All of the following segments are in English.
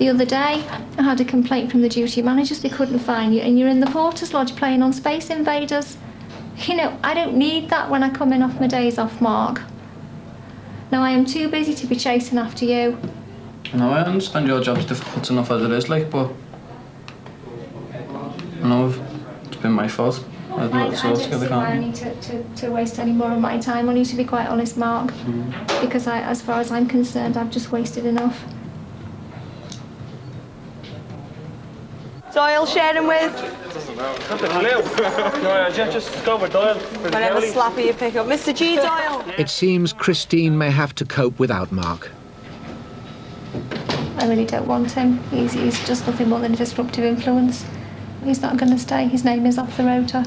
The other day, I had a complaint from the duty managers, they couldn't find you, and you're in the Porter's Lodge playing on Space Invaders. You know, I don't need that when I come in off my days off, Mark. Now, I am too busy to be chasing after you. No, I understand your job's difficult enough as it is, like, but... I know it's been my fault. I don't see why I need to waste any more of my time on you, to be quite honest, Mark. Because as far as I'm concerned, I've just wasted enough. Doyle sharing with? Just go with Doyle. Whenever slappy you pick up. Mr. G. Doyle. It seems Christine may have to cope without Mark. I really don't want him. He's just nothing more than a disruptive influence. He's not going to stay. His name is off the rota.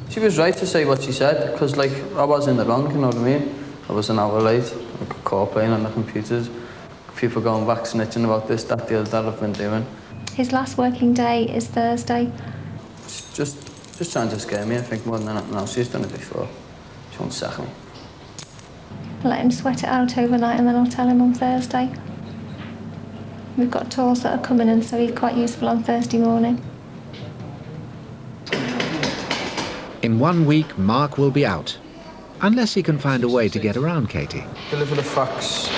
She was right to say what she said, because, like, I was in the wrong, you know what I mean? I was an hour late, like a call playing on the computers. People going back snitching about this, that, the other, that I've been doing. His last working day is Thursday. Just trying to scare me, I think, more than anything else. She's done it before. She won't sack me. Let him sweat it out overnight and then I'll tell him on Thursday. We've got tours that are coming in, so he's quite useful on Thursday morning. In 1 week, Mark will be out, unless he can find a way to get around Katie. Deliver the fax,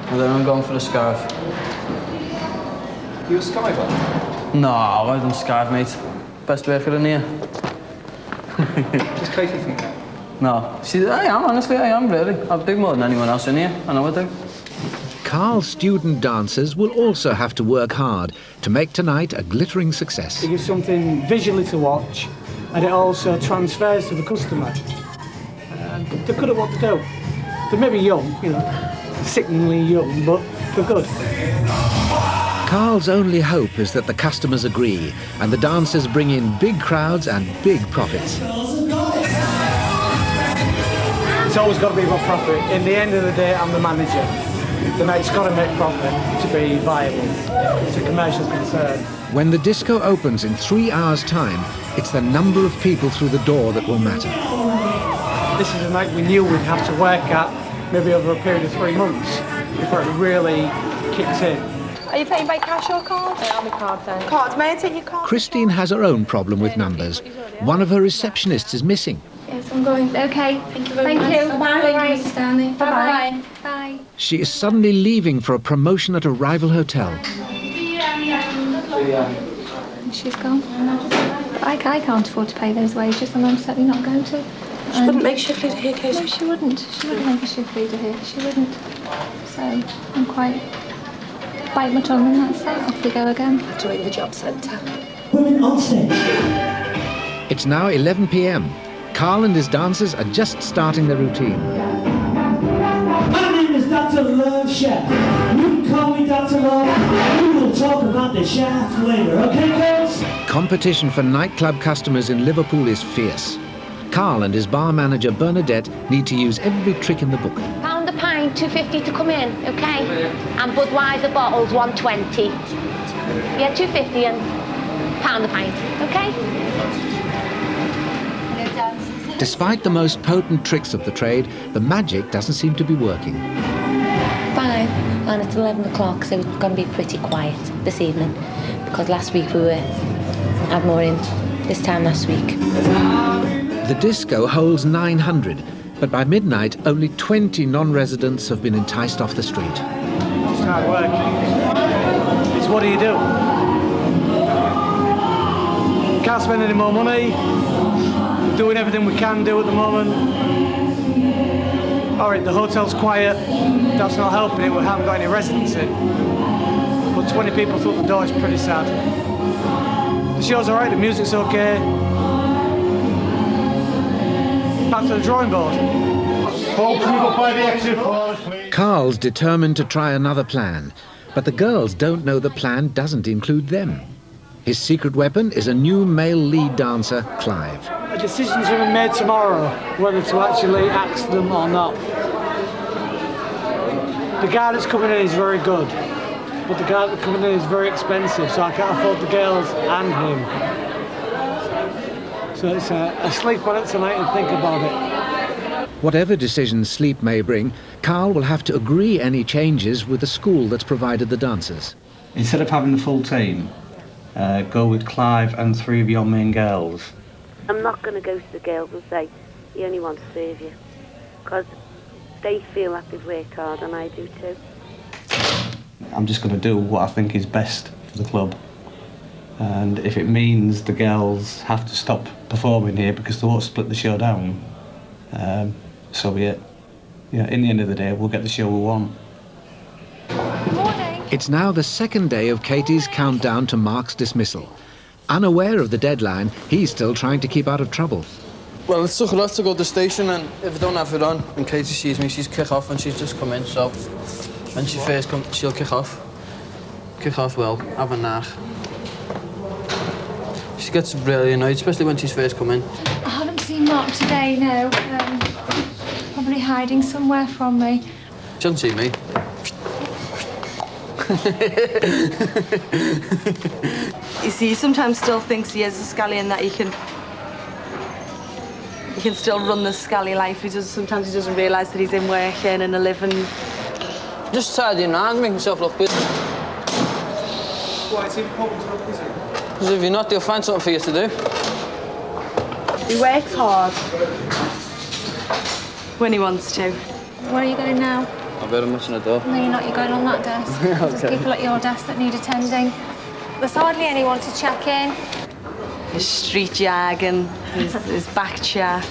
and then I'm going for the scarf. You a skyver? No, I don't scarf, mate. Best worker in here. Does Katie think that? No, I am, honestly, I am, really. I'll do more than anyone else in here, I know I do. Carl's student dancers will also have to work hard to make tonight a glittering success. It gives something visually to watch, and it also transfers to the customer. They're good at what they do. They may be young, you know, sickeningly young, but they're good. Carl's only hope is that the customers agree and the dancers bring in big crowds and big profits. It's always got to be about profit. In the end of the day, I'm the manager. The night's got to make profit to be viable. It's a commercial concern. When the disco opens in 3 hours' time, it's the number of people through the door that will matter. This is a night we knew we'd have to work at, maybe over a period of 3 months, before it really kicks in. Are you paying by cash or card? I'll be card then. Card. May I take your card? Christine has her own problem with numbers. One of her receptionists is missing. Yes, I'm going. Okay. Thank you very much. Thank you. Bye. Thank you, Stanley. Bye-bye. Bye. She is suddenly leaving for a promotion at a rival hotel. She's gone. I can't afford to pay those wages, and I'm certainly not going to. She wouldn't make shift leader here, Katie. No, she wouldn't. She wouldn't make a shift leader here. She wouldn't. So I'm quite... bite my tongue and that's that. Off we go again. Doing the job centre. Women on stage. It's now 11 p.m. Carl and his dancers are just starting their routine. My name is Dr. Love Shaft. You can call me Dr. Love. We will talk about the shaft later, okay, girls? Competition for nightclub customers in Liverpool is fierce. Carl and his bar manager Bernadette need to use every trick in the book. £1 a pint, £2.50 to come in, okay? And Budweiser bottles, £1.20. Yeah, £2.50 and £1 a pint, okay? Despite the most potent tricks of the trade, the magic doesn't seem to be working. 5, and it's 11 o'clock, so it's going to be pretty quiet this evening. Because last week we had more in this time last week. The disco holds 900, but by midnight, only 20 non-residents have been enticed off the street. It's hard work. It's what do you do? Can't spend any more money. Doing everything we can do at the moment. All right, the hotel's quiet. That's not helping it. We haven't got any residents in. But 20 people through the door is pretty sad. The show's all right, the music's okay. Back to the drawing board. Folks, can you go by the exit for us, please? Carl's determined to try another plan, but the girls don't know the plan doesn't include them. His secret weapon is a new male lead dancer, Clive. A decision's going to be made tomorrow whether to actually ask them or not. The guy that's coming in is very good, but the guy that's coming in is very expensive, so I can't afford the girls and him. So it's a sleep on it tonight and think about it. Whatever decision sleep may bring, Carl will have to agree any changes with the school that's provided the dancers. Instead of having the full team, go with Clive and 3 of your main girls. I'm not going to go to the girls and say, he only wants to serve you. Because they feel that they've worked hard and I do too. I'm just going to do what I think is best for the club. And if it means the girls have to stop performing here because they won't split the show down, so be it. You know, in the end of the day, we'll get the show we want. Morning. It's now the second day of Katie's countdown to Mark's dismissal. Unaware of the deadline, he's still trying to keep out of trouble. Well, it took a lot to go to the station, and if I don't have it on, and Katie sees me, she's kick off, and she's just come in, so when she first comes, she'll kick off. Kick off well, have a nag. She gets really annoyed, especially when she's first come in. I haven't seen Mark today, no. Probably hiding somewhere from me. She doesn't see me. You see, he sometimes still thinks he is a scallion, that he can still run the scally life. Sometimes he doesn't realise that he's in work, earning a living. Just tidying around, making myself look good. Why, it's important to look busy? Because if you're not, they'll find something for you to do. He works hard. When he wants to. Where are you going now? I'll bet I'm watching the door. No, you're not. You're going on that desk. There's people at your desk that need attending. There's hardly anyone to check in. His street jargon, his back chat.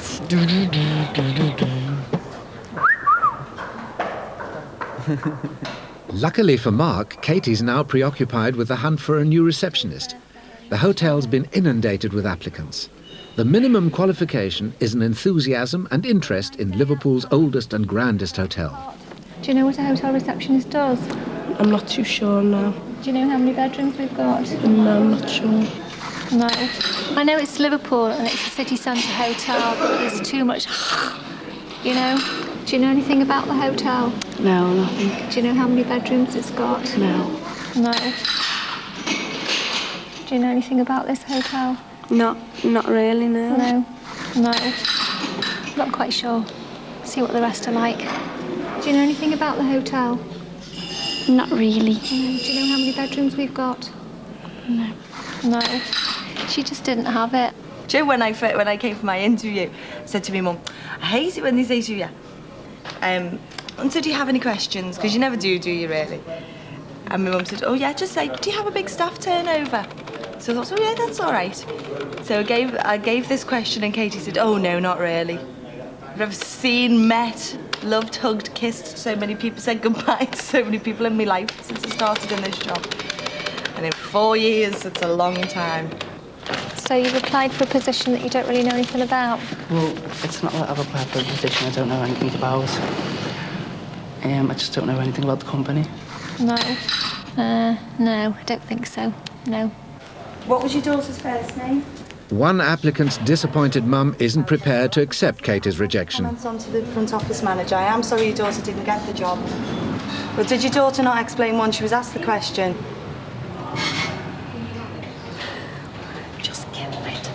Luckily for Mark, Katie's now preoccupied with the hunt for a new receptionist. The hotel's been inundated with applicants. The minimum qualification is an enthusiasm and interest in Liverpool's oldest and grandest hotel. Do you know what a hotel receptionist does? I'm not too sure now. Do you know how many bedrooms we've got? No, I'm not sure. No. I know it's Liverpool and it's a city centre hotel, but there's too much, you know? Do you know anything about the hotel? No, nothing. Do you know how many bedrooms it's got? No. No. Do you know anything about this hotel? Not really, no. No. No. Not quite sure. See what the rest are like. Do you know anything about the hotel? Not really. No. Do you know how many bedrooms we've got? No. No. She just didn't have it. Joe, when I came for my interview, said to me, Mum, I hate it when they say to you, and so do you have any questions? Because you never do you really? And my mum said, oh yeah, just say, do you have a big staff turnover? So I thought, oh yeah, that's all right. So I gave this question and Katie said, oh no, not really. I've never seen, met, loved, hugged, kissed so many people, said goodbye to so many people in my life since I started in this job. And in 4 years, it's a long time. So you've applied for a position that you don't really know anything about? Well, it's not that I've applied for a position I don't know anything about. I just don't know anything about the company. No. No, I don't think so. No. What was your daughter's first name? One applicant's disappointed mum isn't prepared to accept Katie's rejection. Comments on to the front office manager. I am sorry your daughter didn't get the job. But did your daughter not explain once she was asked the question? Just get it.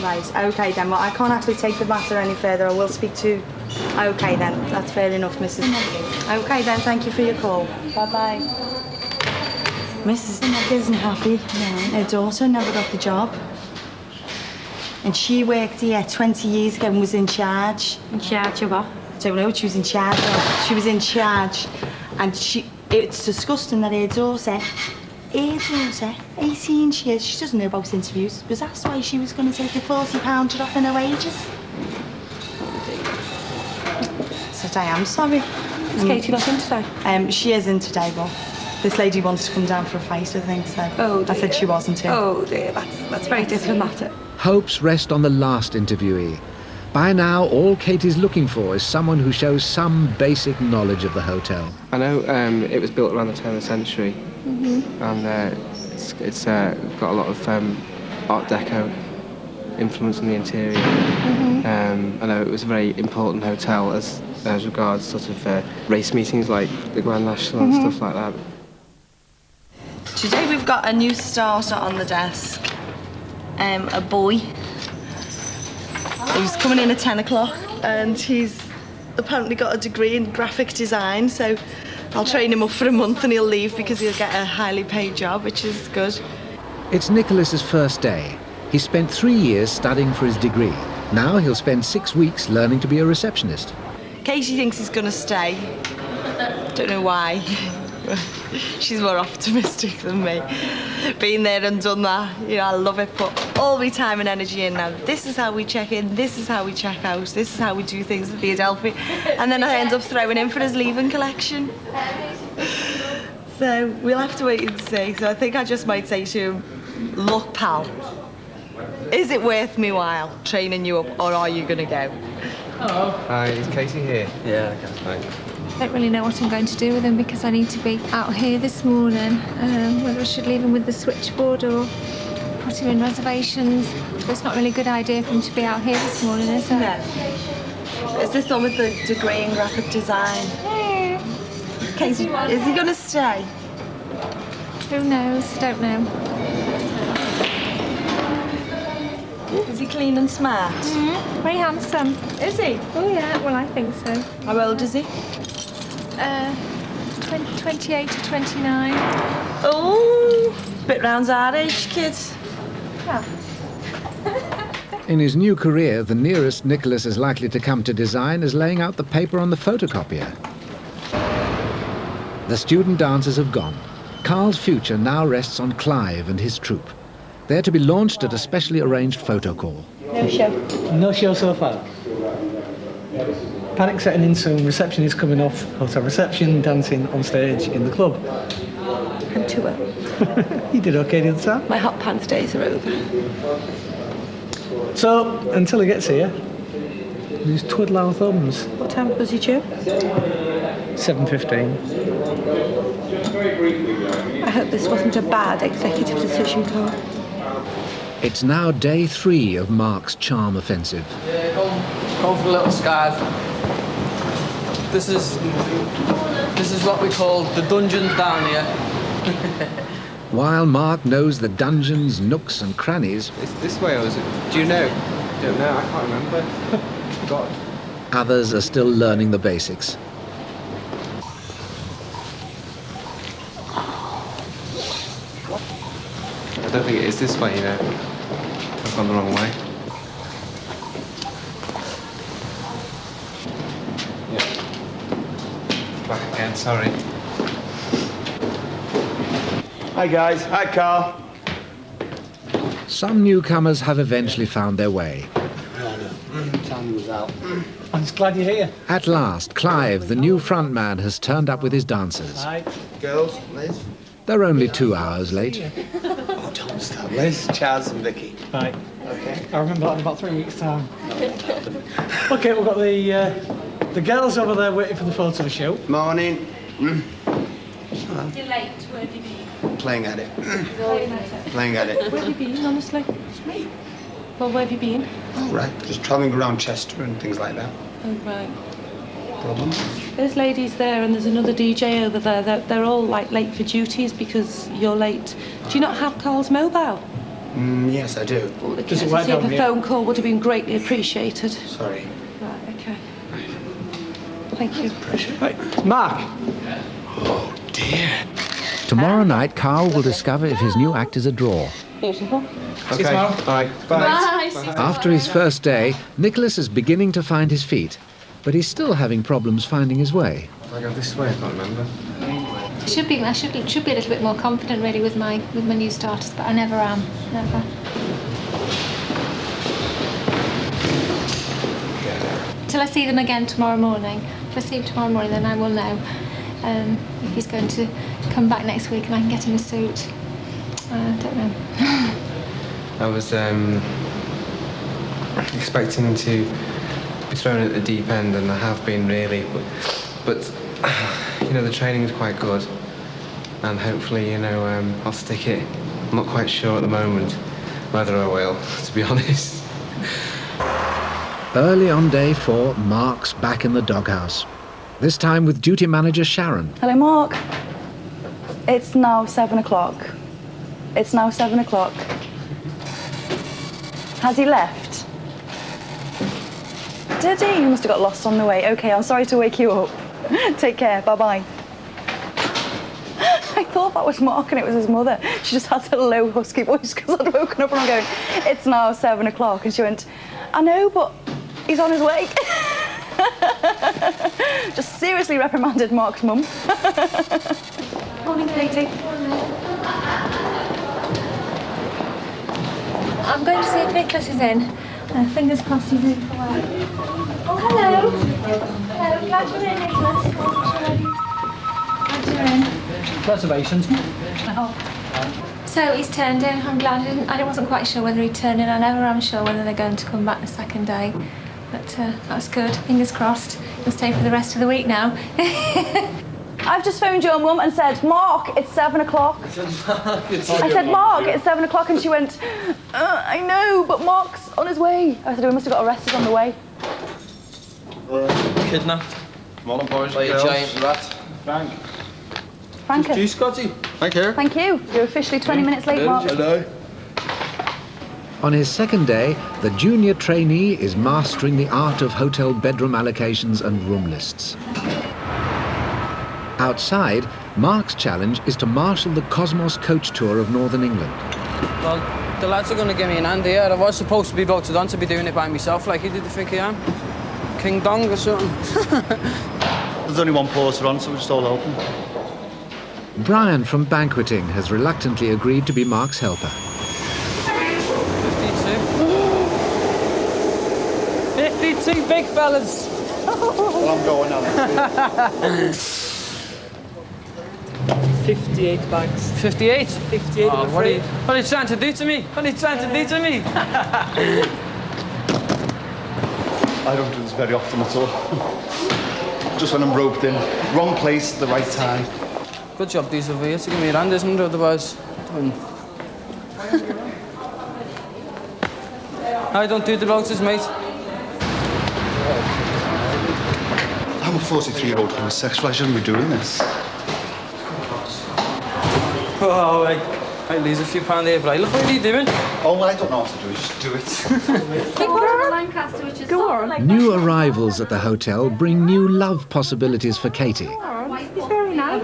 Right, OK then. Well, I can't actually take the matter any further. I will speak to... OK then, that's fair enough, Mrs. OK then, thank you for your call. Bye-bye. Mrs. isn't happy. No. Her daughter never got the job. And she worked here 20 years ago and was in charge. In charge of what? Don't know what she was in charge of. She was in charge. And it's disgusting that her daughter, 18 years, she doesn't know about interviews, was asked why she was going to take a £40 off in her wages. Said, I am sorry. Is Katie not in today? She is in today, but this lady wants to come down for a fight, I think, so I said she wasn't in. Oh dear, that's very diplomatic. Hopes rest on the last interviewee. By now, all Katie's looking for is someone who shows some basic knowledge of the hotel. I know it was built around the turn of the century, and it's got a lot of Art Deco influence in the interior. I know it was a very important hotel as regards sort of race meetings like the Grand National and stuff like that. Today we've got a new starter on the desk, a boy. He's coming in at 10 o'clock and he's apparently got a degree in graphic design, so I'll train him up for a month and he'll leave because he'll get a highly paid job, which is good. It's Nicholas's first day. He spent 3 years studying for his degree. Now he'll spend 6 weeks learning to be a receptionist. Katie thinks he's going to stay. Don't know why. She's more optimistic than me. Been there and done that. You know, I love it. Put all my time and energy in now. This is how we check in. This is how we check out. This is how we do things at the Adelphi. And then I end up throwing in for his leaving collection. So we'll have to wait and see. So I think I just might say to him, look, pal, is it worth me while training you up, or are you going to go? Hello. Hi, is Katie here? Yeah, I can. I don't really know what I'm going to do with him because I need to be out here this morning. Whether I should leave him with the switchboard or put him in reservations. It's not really a good idea for him to be out here this morning, is it? No. Is this one with the degree in graphic design? Katie, is he going to stay? Who knows? Don't know. Is he clean and smart? Very handsome. Is he? Oh yeah, well I think so. How old is he? 28 to 29. Oh, bit round our age, kid. Yeah. In his new career, the nearest Nicholas is likely to come to design is laying out the paper on the photocopier. The student dancers have gone. Carl's future now rests on Clive and his troupe. They're to be launched at a specially arranged photo call. No show. No show so far. Panic setting in soon. Reception is coming off. Hotel reception, dancing on stage in the club. I'm too well. You did okay the other time. My hot pants days are over. So, until he gets here, we just twiddle our thumbs. What time was he due? 7:15. I hope this wasn't a bad executive decision, Carl. It's now day 3 of Mark's charm offensive. Yeah, go for a little scarf. This is what we call the dungeons down here. While Mark knows the dungeons, nooks and crannies, It's this way, or is it? Do you know? Don't know, I can't remember. God. others are still learning the basics. I don't think it is this way, you know. I've gone the wrong way. Yeah. Back again, sorry. Hi guys, hi Carl. Some newcomers have eventually found their way. Tommy was out. I'm just glad you're here. At last, Clive, the new frontman, has turned up with his dancers. Hi. Girls, Liz. They're only 2 hours late. Oh, don't stop. Liz, Chaz and Vicky. Hi. Okay. I remember that in about 3 weeks' time. Okay, we've got the girls over there waiting for the photo shoot. Morning. You're late. Where have you been? Playing at it. Playing at it. Where have you been, honestly? Me. Well, where have you been? All right. Just travelling around Chester and things like that. Oh, right. Problem? There's ladies there and there's another DJ over there. They're all, like, late for duties because you're late. Do you not have Carl's mobile? Yes, I do. Well, the Does it courtesy work of down a here? phone call would have been greatly appreciated. Sorry. Right, okay. Thank you. Pressure. Right, Mark. Oh, dear. Tomorrow night, Carl will discover if his new act is a draw. Beautiful. Okay, tomorrow. all right, bye. After his first day, Nicholas is beginning to find his feet, but he's still having problems finding his way. If I go this way, I can't remember. I should be a little bit more confident really with my new starters, but I never am. Never. Till I see them again tomorrow morning. If I see him tomorrow morning, then I will know if he's going to come back next week and I can get him a suit. I don't know. I was expecting to be thrown at the deep end, and I have been really, but you know, the training is quite good, and hopefully, you know, I'll stick it. I'm not quite sure at the moment whether I will, to be honest. Early on day 4, Mark's back in the doghouse. This time with duty manager Sharon. Hello, Mark. It's now 7 o'clock. It's now 7 o'clock. Has he left? Did he? You must have got lost on the way. Okay, I'm sorry to wake you up. Take care. Bye-bye. thought that was Mark and it was his mother. She just had a low, husky voice because I'd woken up and I'm going, it's now 7 o'clock. And she went, I know, but he's on his way. Just seriously reprimanded Mark's mum. Morning, Katie. I'm going to see if Nicholas is in. Fingers crossed he's in for work. Oh, hello. Hello, glad you're in, Nicholas. Glad you're in. Reservations. So he's turned in. I'm glad. I wasn't quite sure whether he'd turn in. I never am sure whether they're going to come back the second day. But that's good. Fingers crossed. He'll stay for the rest of the week now. I've just phoned your mum and said, Mark, it's 7 o'clock. I said, Mark, it's 7 o'clock, and she went, I know, but Mark's on his way. I said, we must have got arrested on the way. Kidnapped. Come on, boys. By a giant rat. Frank. Frank. You, Scotty. Thank you. Thank you. You're officially 20 minutes late, Mark. Hello. On his second day, the junior trainee is mastering the art of hotel bedroom allocations and room lists. Outside, Mark's challenge is to marshal the Cosmos coach tour of Northern England. Well, the lads are going to give me an hand here. I was supposed to be voted on to be doing it by myself, like you did you think I am? King Dong or something? There's only one porter on, so we're just all open. Brian from banqueting has reluctantly agreed to be Mark's helper. 52 big fellas. Well, I'm going on. 58 bags. 58? 58, oh, what are you trying to do to me? What are you trying to do to me? I don't do this very often at all. Just when I'm roped in. Wrong place, the right time. Good job these over here to give me a hand, isn't it? Otherwise, I don't do the roses, mate. I'm a 43-year-old homosexual. I shouldn't be doing this. Oh, I lose a few pounds here, but look what are you doing? All I don't know how to do is just do it. Go on. New arrivals at the hotel bring new love possibilities for Katie. It's very nice.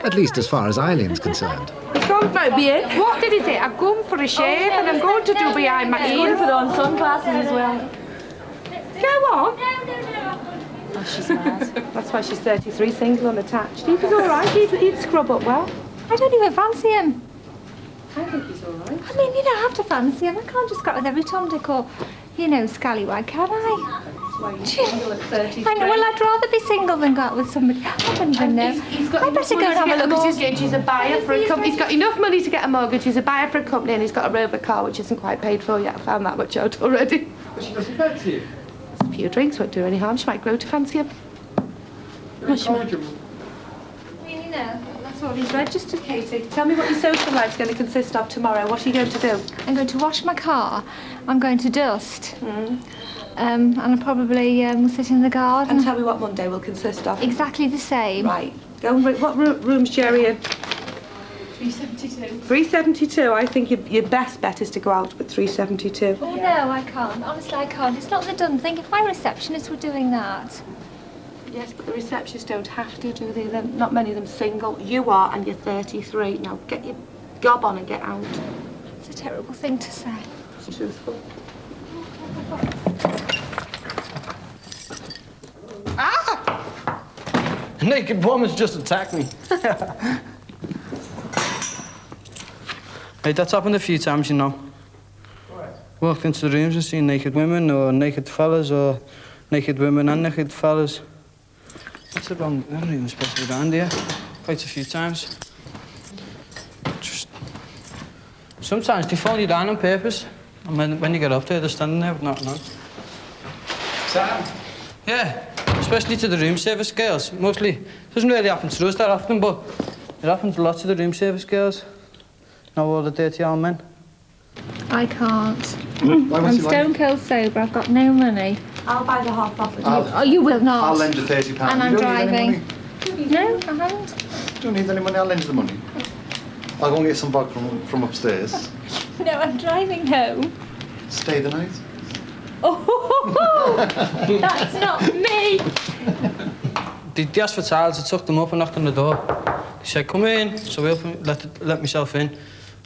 At least as far as Eileen's concerned. He's gone for a beard. What did he say? I've gone for a shave and I'm going to do behind my ears. He's going to put on sunglasses as well. Go on. Oh, she's mad. That's why she's 33, single and attached. He's all right. He'd scrub up well. I don't even fancy him. I think he's all right. I mean, you don't have to fancy him. I can't just go out with every Tom, Dick or, scallywag, can I? That's why you're single at 33. I know, well, I'd rather be single than go out with somebody. I don't even know. He's got I better go and have a look at his... He's a buyer for a company. He's got enough money to get a mortgage. He's a buyer for a company and he's got a Rover car which isn't quite paid for yet. I found that much out already. But she doesn't fancy you. A few drinks won't do any harm. She might grow to fancy him. Really, no. That's all he's registered, Katie. Tell me what your social life's going to consist of tomorrow. What are you going to do? I'm going to wash my car. I'm going to dust. And I'll probably sit in the garden. And tell me what Monday will consist of. Exactly the same. Right. Go and what room's Jerry in? 372. 372. I think your best bet is to go out with 372. Oh, no, I can't. Honestly, I can't. It's not the done thing. If my receptionists were doing that... Yes, but the receptionists don't have to, do they? Not many of them single. You are, and you're 33. Now get your gob on and get out. It's a terrible thing to say. It's truthful. Ah! A naked woman's just attacked me. Hey, that's happened a few times, you know. Walked into the rooms and seen naked women or naked fellas or naked women and naked fellas. That's the wrong... I'm not even supposed to be down here. Quite a few times. Just... Sometimes they phone you down on purpose. And when you get up there, they're standing there with nothing on. Sam? Yeah, especially to the room service girls. Mostly, it doesn't really happen to us that often, but it happens a lot to the room service girls. Not all the dirty old men. I can't. I'm stone cold sober. I've got no money. I'll buy the half bottle. Oh, you will not. I'll lend you £30. And I'm you don't driving. Need any money. No, I haven't. You don't need any money, I'll lend you the money. I'll go and get some vodka from upstairs. No, I'm driving home. Stay the night. Oh, that's not me. They asked for tiles, I took them up and knocked on the door. He said, come in. So we let myself in.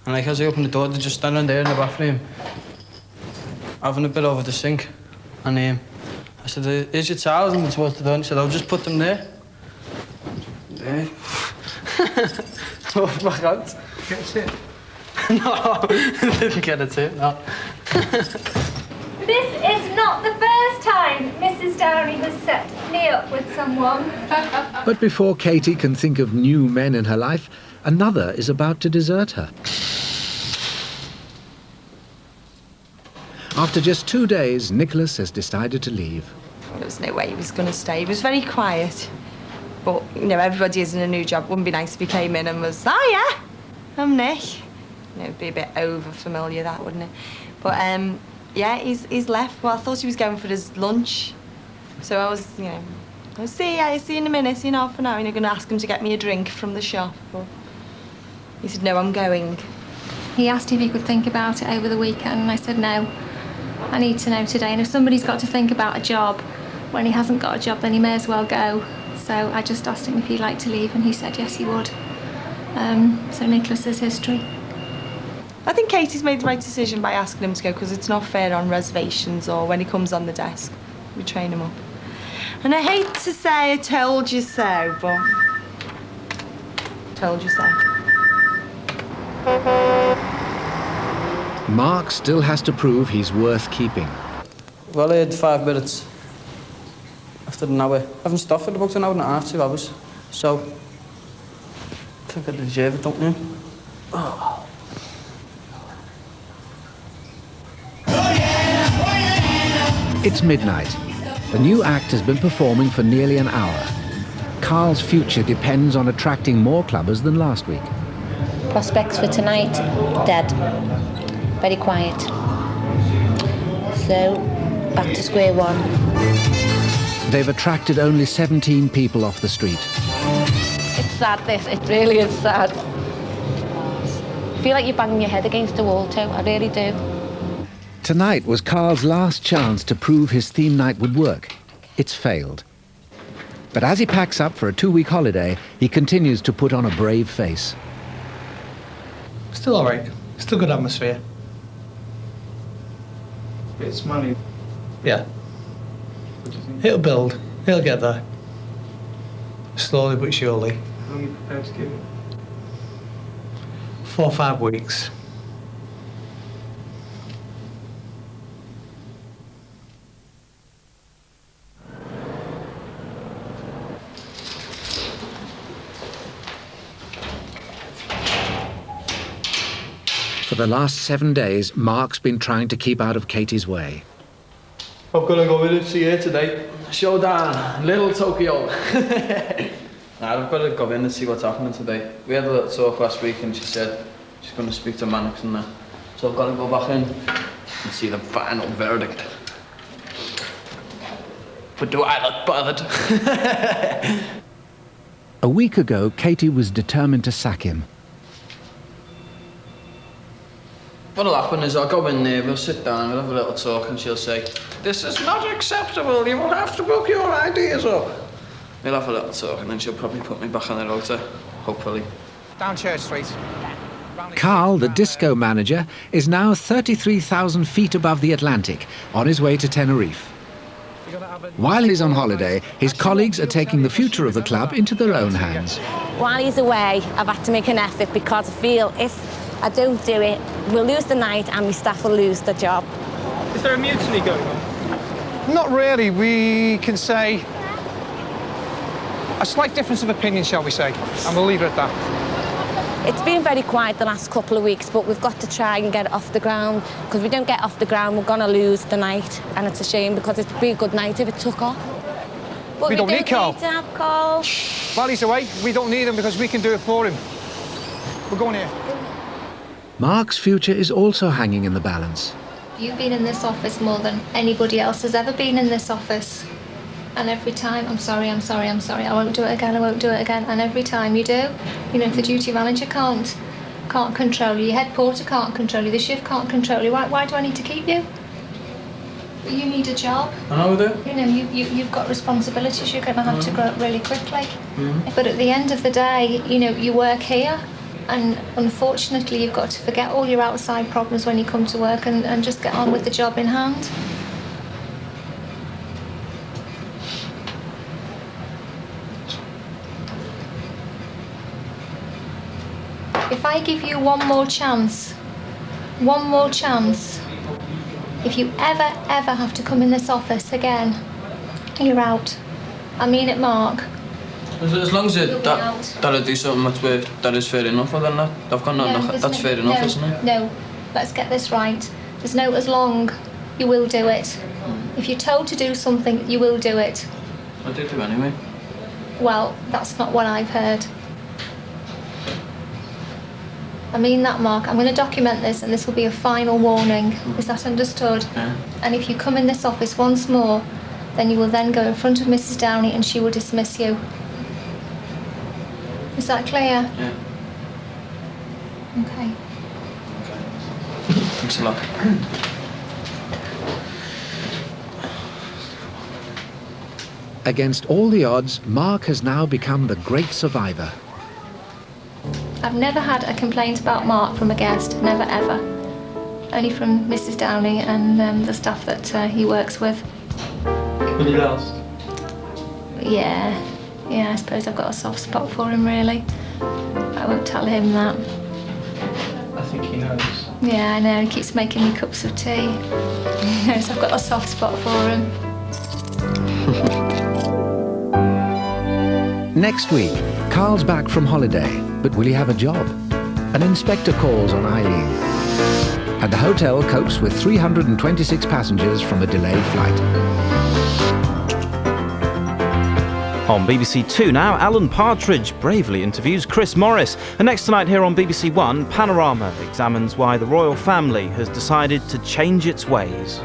And like, as I opened the door, they're just standing there in the bathroom, having a bit over the sink. And I said, here's your towels, and towards the door. And he said, I'll just put them there. There. Walked back out. Get a tip? No, I didn't get a tip, no. This is not the first time Mrs. Downey has set me up with someone. But before Katie can think of new men in her life, another is about to desert her. After just 2 days, Nicholas has decided to leave. There was no way he was going to stay. He was very quiet. But, you know, everybody is in a new job. Wouldn't be nice if he came in and was, oh, yeah, I'm Nick. You know, it'd be a bit over-familiar, that, wouldn't it? But, yeah, he's left. Well, I thought he was going for his lunch. So I was, you know, I'll see you in a minute, see you in half an hour. And you're going to ask him to get me a drink from the shop. But he said, no, I'm going. He asked if he could think about it over the weekend, and I said, no, I need to know today. And if somebody's got to think about a job when he hasn't got a job, then he may as well go. So I just asked him if he'd like to leave, and he said yes, he would. So Nicholas's history. I think Katie's made the right decision by asking him to go, because it's not fair on reservations or when he comes on the desk. We train him up. And I hate to say I told you so, but told you so. Mark still has to prove he's worth keeping. Well, I had 5 minutes. After an hour. I haven't stopped for about an hour and a half, 2 hours. So, I think I deserve it, don't you? Oh. It's midnight. The new act has been performing for nearly an hour. Carl's future depends on attracting more clubbers than last week. Prospects for tonight, dead. Very quiet. So, back to square one. They've attracted only 17 people off the street. It's sad, this. It really is sad. I feel like you're banging your head against the wall, too. I really do. Tonight was Carl's last chance to prove his theme night would work. It's failed. But as he packs up for a 2-week holiday, he continues to put on a brave face. Still all right. Still good atmosphere. It's money. Yeah. It'll build. It'll get there. Slowly but surely. How long are you prepared to give it? 4 or 5 weeks. For the last 7 days, Mark's been trying to keep out of Katie's way. I'm gonna go in and see her today. Showdown, little Tokyo. I've got to go in and see what's happening today. We had a little talk last week and she said she's going to speak to Mannix and that. So I've got to go back in and see the final verdict. But do I look bothered? A week ago, Katie was determined to sack him. What'll happen is I'll go in there, we'll sit down, we'll have a little talk, and she'll say, "This is not acceptable, you will have to book your ideas up." We'll have a little talk, and then she'll probably put me back on the rota, hopefully. Down Church Street. Carl, the disco manager, is now 33,000 feet above the Atlantic, on his way to Tenerife. While he's on holiday, his colleagues are taking the future of the club into their own hands. While he's away, I've had to make an effort because I feel if I don't do it, we'll lose the night and my staff will lose the job. Is there a mutiny going on? Not really. We can say a slight difference of opinion, shall we say, and we'll leave it at that. It's been very quiet the last couple of weeks, but we've got to try and get it off the ground, because if we don't get off the ground, we're going to lose the night, and it's a shame because it'd be a good night if it took off. But we don't need Carl. Need to have Carl. While he's away, we don't need him because we can do it for him. We're going here. Mark's future is also hanging in the balance. You've been in this office more than anybody else has ever been in this office. And every time, I'm sorry, I'm sorry, I'm sorry, I won't do it again, I won't do it again. And every time you do, you know, if the duty manager can't control you, your head porter can't control you, the shift can't control you, why do I need to keep you? You need a job. I know we do. You know, you've got responsibilities. You're going to have to grow up really quickly. Mm. But at the end of the day, you know, you work here, and unfortunately, you've got to forget all your outside problems when you come to work and just get on with the job in hand. If I give you one more chance, if you ever have to come in this office again, you're out. I mean it, Mark. As long as that'll do something that is fair enough, well, then I've got nothing. That's fair enough, isn't it? No, let's get this right. There's no as long. You will do it. If you're told to do something, you will do it. I do anyway. Well, that's not what I've heard. I mean that, Mark. I'm going to document this, and this will be a final warning. Is that understood? Yeah. And if you come in this office once more, then you will then go in front of Mrs. Downey and she will dismiss you. Is that clear? Yeah. Okay. Thanks a lot. Against all the odds, Mark has now become the great survivor. I've never had a complaint about Mark from a guest, never ever. Only from Mrs. Downey and the staff that he works with. When you last? Yeah, I suppose I've got a soft spot for him, really. I won't tell him that. I think he knows. Yeah, I know, he keeps making me cups of tea. He knows I've got a soft spot for him. Next week, Carl's back from holiday, but will he have a job? An inspector calls on Eileen, and the hotel copes with 326 passengers from a delayed flight. On BBC Two now, Alan Partridge bravely interviews Chris Morris. And next tonight here on BBC One, Panorama examines why the royal family has decided to change its ways.